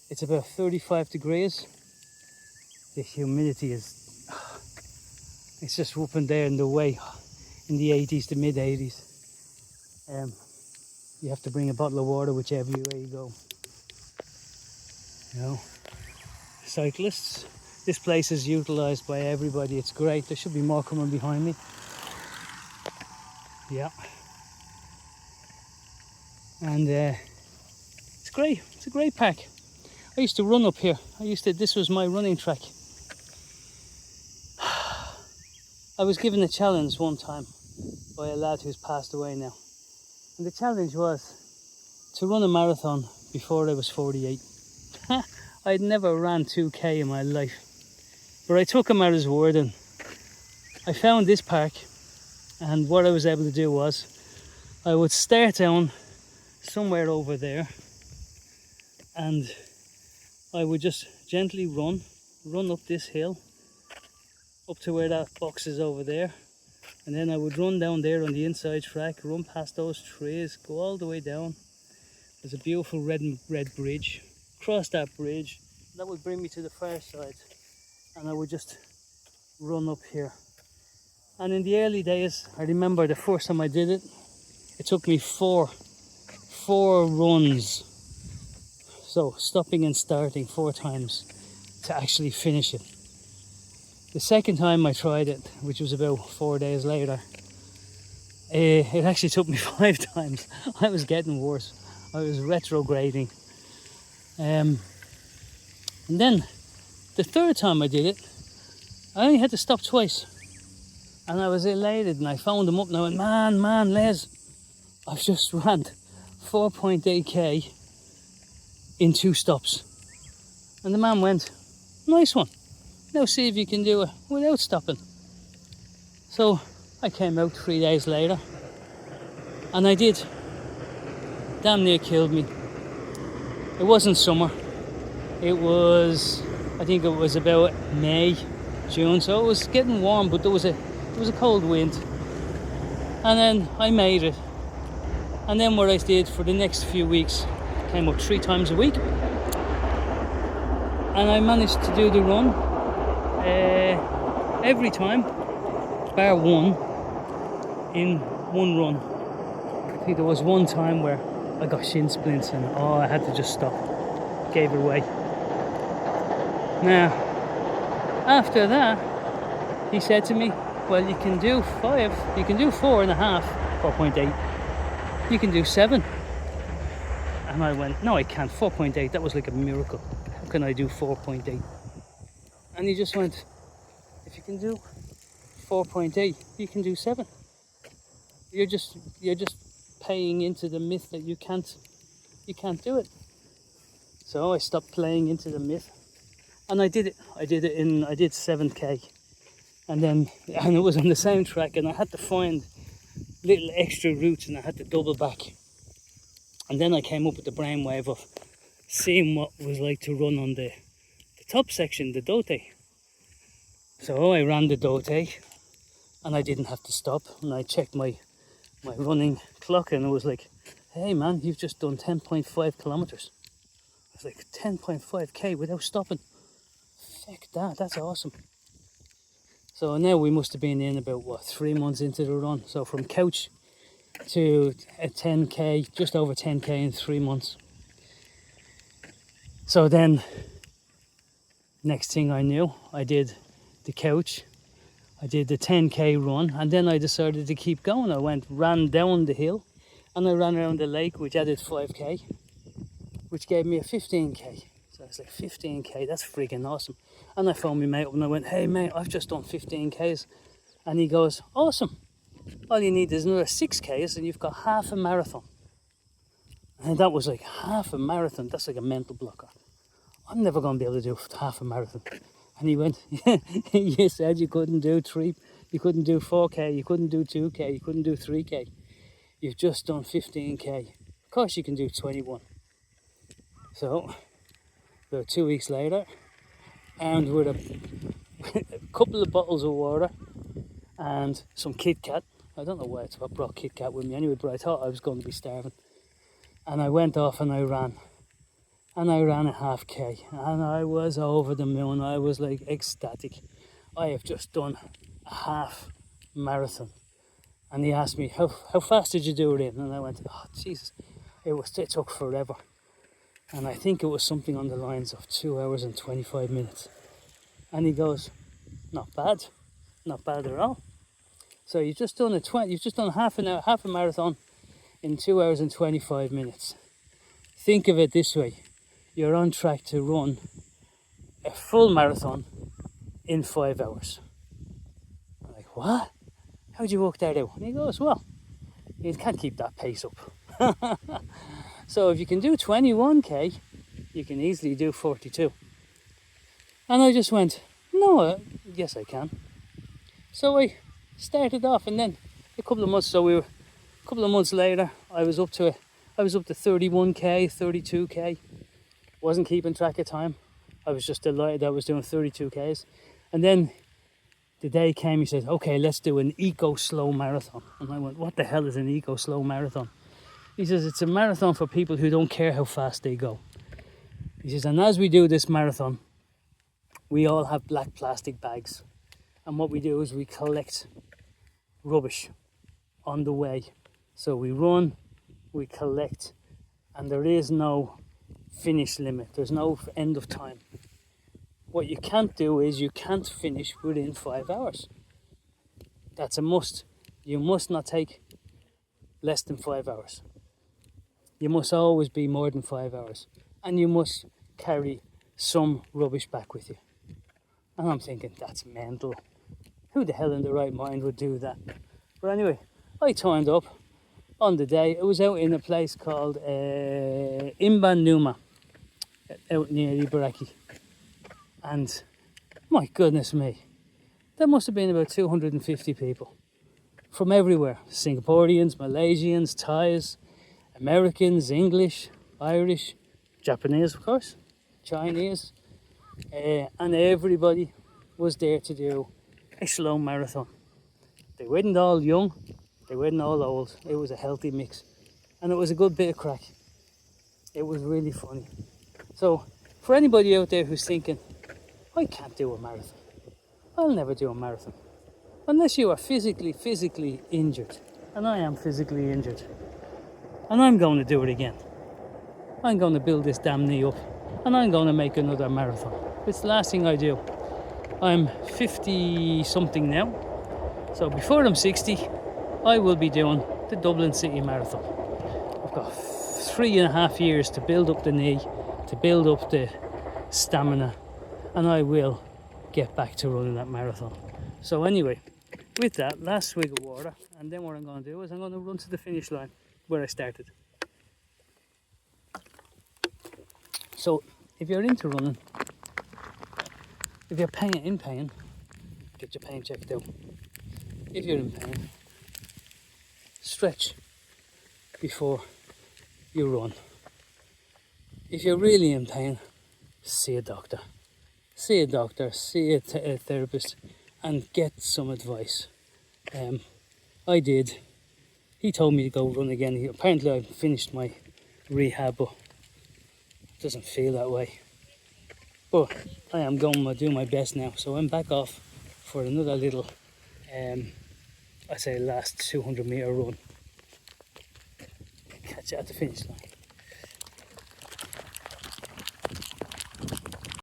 It's about 35 degrees. The humidity is, it's just up and there in the way, in the 80s to mid 80s. You have to bring a bottle of water whichever way you go. You know, cyclists, this place is utilised by everybody. It's great. There should be more coming behind me. Yeah. And it's great. It's a great park. I used to run up here. This was my running track. I was given a challenge one time by a lad who's passed away now. And the challenge was to run a marathon before I was 48. I'd never ran 2k in my life. But I took him at his word and I found this park, and what I was able to do was I would start down somewhere over there and I would just gently run up this hill up to where that box is over there, and then I would run down there on the inside track, run past those trees, go all the way down. There's a beautiful red bridge. Cross that bridge, that would bring me to the far side, and I would just run up here. And in the early days, I remember the first time I did it, it took me four runs, so stopping and starting 4 times to actually finish it. The second time I tried it, which was about 4 days later, it actually took me 5 times. I was getting worse. I was retrograding. And then the third time I did it, I only had to stop twice. And I was elated, and I phoned him up and I went, man, Les, I've just ran 4.8k in 2 stops. And the man went, nice one. Now see if you can do it without stopping. So I came out 3 days later and I did. Damn near killed me. It wasn't summer. It was, I think it was about May, June, so it was getting warm, but there was a cold wind. And then I made it. And then what I did for the next few weeks, came up 3 times a week. And I managed to do the run every time, bar one, in one run. I think there was one time where I got shin splints and I had to just stop. Gave it away. Now, after that, he said to me, well, you can do 5, you can do 4.5, 4.8, you can do 7. And I went, no, I can't, 4.8, that was like a miracle. How can I do 4.8? And he just went, if you can do 4.8, you can do 7. You're just playing into the myth that you can't do it. So I stopped playing into the myth, and I did it. I did 7k, and it was on the same track, and I had to find little extra routes, and I had to double back. And then I came up with the brainwave of seeing what it was like to run on the top section, the Dote. So I ran the Dote, and I didn't have to stop. And I checked my running clock, and it was like, hey man, you've just done 10.5 kilometers. I was like, 10.5k without stopping. Heck, that's awesome. So now we must have been in about 3 months into the run. So from couch to a 10k, just over 10k in 3 months. So then, next thing I knew, I did the couch, I did the 10k run, and then I decided to keep going. I ran down the hill, and I ran around the lake, which added 5k, which gave me a 15k. So I was like, 15k, that's freaking awesome. And I phoned my mate up and I went, hey mate, I've just done 15k's. And he goes, awesome. All you need is another 6k's and you've got half a marathon. And that was like, half a marathon, that's like a mental blocker. I'm never going to be able to do half a marathon. And he went, you said you couldn't do 3, you couldn't do 4k, you couldn't do 2k, you couldn't do 3k. You've just done 15k. Of course you can do 21. So, about 2 weeks later, and with a couple of bottles of water and some Kit Kat. I don't know why I brought Kit Kat with me anyway, but I thought I was going to be starving. And I went off and I ran. and I ran a half K, and I was over the moon. I was like ecstatic. I have just done a half marathon. And he asked me, how fast did you do it in? And I went, oh Jesus, it took forever. And I think it was something on the lines of 2 hours and 25 minutes. And he goes, not bad at all. So you've just done half a marathon in 2 hours and 25 minutes. Think of it this way: you're on track to run a full marathon in 5 hours. I'm like, what? How'd you work that out? And he goes, well, you can't keep that pace up. So if you can do 21k, you can easily do 42. And I just went, no, yes I can. So I started off, and then a couple of months later, I was up to 31k, 32k. Wasn't keeping track of time. I was just delighted I was doing 32k's. And then the day came, he said, okay, let's do an eco slow marathon. And I went, what the hell is an eco slow marathon? He says, it's a marathon for people who don't care how fast they go. He says, and as we do this marathon, we all have black plastic bags. And what we do is we collect rubbish on the way. So we run, we collect, and there is no finish limit. There's no end of time. What you can't do is you can't finish within 5 hours. That's a must. You must not take less than 5 hours. You must always be more than 5 hours. And you must carry some rubbish back with you. And I'm thinking, that's mental. Who the hell in their right mind would do that? But anyway, I turned up on the day. It was out in a place called Imban Numa, out near Ibaraki. And my goodness me, there must have been about 250 people from everywhere. Singaporeans, Malaysians, Thais, Americans, English, Irish, Japanese of course, Chinese, and everybody was there to do a slow marathon. They weren't all young, they weren't all old. It was a healthy mix, and it was a good bit of crack. It was really funny. So for anybody out there who's thinking, I can't do a marathon, I'll never do a marathon, unless you are physically injured, and I am physically injured, and I'm going to do it again. I'm going to build this damn knee up, and I'm going to make another marathon. It's the last thing I do. I'm 50 something now, so before I'm 60, I will be doing the Dublin City Marathon. I've got 3.5 years to build up the knee, to build up the stamina, and I will get back to running that marathon. So anyway, with that, last swig of water, and then what I'm going to do is I'm going to run to the finish line where I started. So if you're into running, if you're in pain, get your pain checked out. If you're in pain, stretch before you run. If you're really in pain, see a doctor. See a therapist, and get some advice. I did. He told me to go run again. Apparently I finished my rehab, but it doesn't feel that way. But I am going to do my best now. So I'm back off for another little, I say last 200 meter run. Catch you at the finish line.